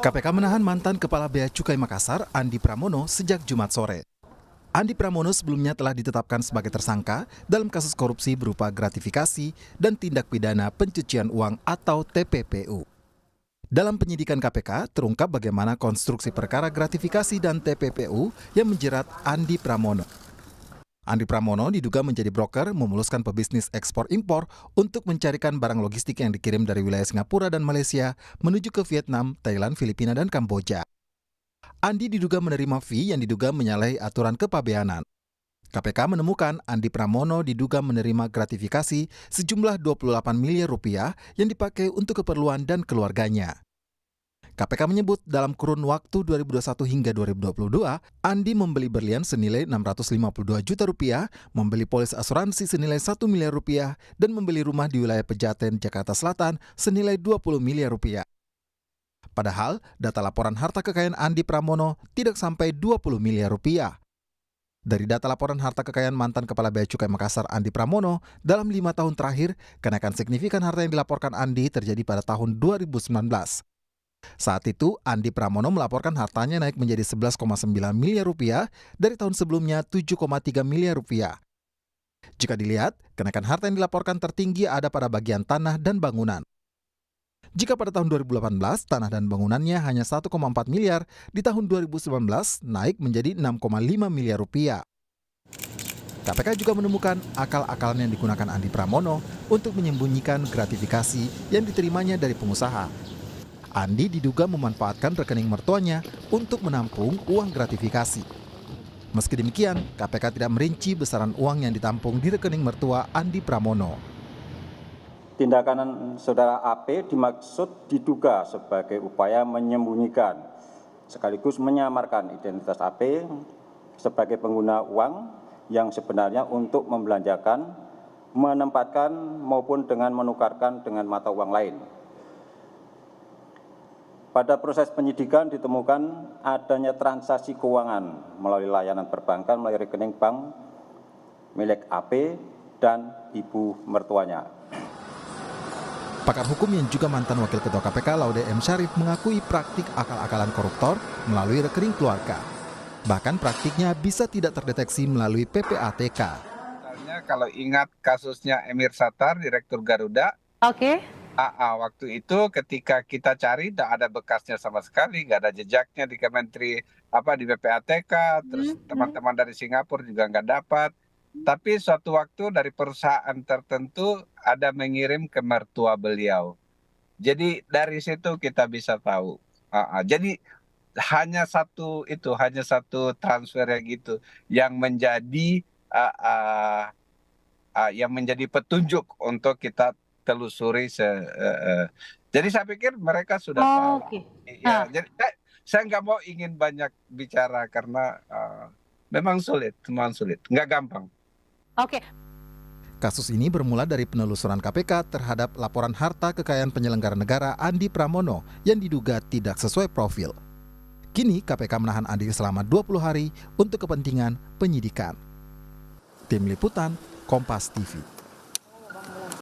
KPK menahan mantan Kepala Bea Cukai Makassar, Andi Pramono, sejak Jumat sore. Andi Pramono sebelumnya telah ditetapkan sebagai tersangka dalam kasus korupsi berupa gratifikasi dan tindak pidana pencucian uang atau TPPU. Dalam penyidikan KPK, terungkap bagaimana konstruksi perkara gratifikasi dan TPPU yang menjerat Andi Pramono. Andi Pramono diduga menjadi broker memuluskan pebisnis ekspor-impor untuk mencarikan barang logistik yang dikirim dari wilayah Singapura dan Malaysia menuju ke Vietnam, Thailand, Filipina, dan Kamboja. Andi diduga menerima fee yang diduga menyalahi aturan kepabeanan. KPK menemukan Andi Pramono diduga menerima gratifikasi sejumlah 28 miliar rupiah yang dipakai untuk keperluan dan keluarganya. KPK menyebut dalam kurun waktu 2021 hingga 2022, Andi membeli berlian senilai 652 juta rupiah, membeli polis asuransi senilai 1 miliar rupiah, dan membeli rumah di wilayah Pejaten, Jakarta Selatan senilai 20 miliar rupiah. Padahal, data laporan harta kekayaan Andi Pramono tidak sampai 20 miliar rupiah. Dari data laporan harta kekayaan mantan Kepala Bea Cukai Makassar Andi Pramono, dalam 5 tahun terakhir, kenaikan signifikan harta yang dilaporkan Andi terjadi pada tahun 2019. Saat itu, Andi Pramono melaporkan hartanya naik menjadi 11,9 miliar rupiah dari tahun sebelumnya 7,3 miliar rupiah. Jika dilihat, kenaikan harta yang dilaporkan tertinggi ada pada bagian tanah dan bangunan. Jika pada tahun 2018, tanah dan bangunannya hanya 1,4 miliar, di tahun 2019 naik menjadi 6,5 miliar rupiah. KPK juga menemukan akal-akalan yang digunakan Andi Pramono untuk menyembunyikan gratifikasi yang diterimanya dari pengusaha. Andi diduga memanfaatkan rekening mertuanya untuk menampung uang gratifikasi. Meski demikian, KPK tidak merinci besaran uang yang ditampung di rekening mertua Andi Pramono. Tindakan saudara AP dimaksud diduga sebagai upaya menyembunyikan sekaligus menyamarkan identitas AP sebagai pengguna uang yang sebenarnya untuk membelanjakan, menempatkan maupun dengan menukarkan dengan mata uang lain. Pada proses penyidikan ditemukan adanya transaksi keuangan melalui layanan perbankan melalui rekening bank milik AP dan ibu mertuanya. Pakar hukum yang juga mantan Wakil Ketua KPK Laude M. Syarif mengakui praktik akal-akalan koruptor melalui rekening keluarga. Bahkan praktiknya bisa tidak terdeteksi melalui PPATK. Misalnya kalau ingat kasusnya Emir Sattar, Direktur Garuda. Oke. Waktu itu ketika kita cari tidak ada bekasnya sama sekali, nggak ada jejaknya di di PPATK, terus teman-teman dari Singapura juga nggak dapat. Tapi suatu waktu dari perusahaan tertentu ada mengirim ke mertua beliau. Jadi dari situ kita bisa tahu. Jadi hanya satu transfer yang gitu yang menjadi petunjuk untuk kita telusuri. Jadi saya pikir mereka sudah tahu. Okay. Ya, jadi saya nggak mau ingin banyak bicara karena memang sulit, nggak gampang. Oke. Kasus ini bermula dari penelusuran KPK terhadap laporan harta kekayaan penyelenggara negara Andi Pramono yang diduga tidak sesuai profil. Kini KPK menahan Andi selama 20 hari untuk kepentingan penyidikan. Tim Liputan, Kompas TV.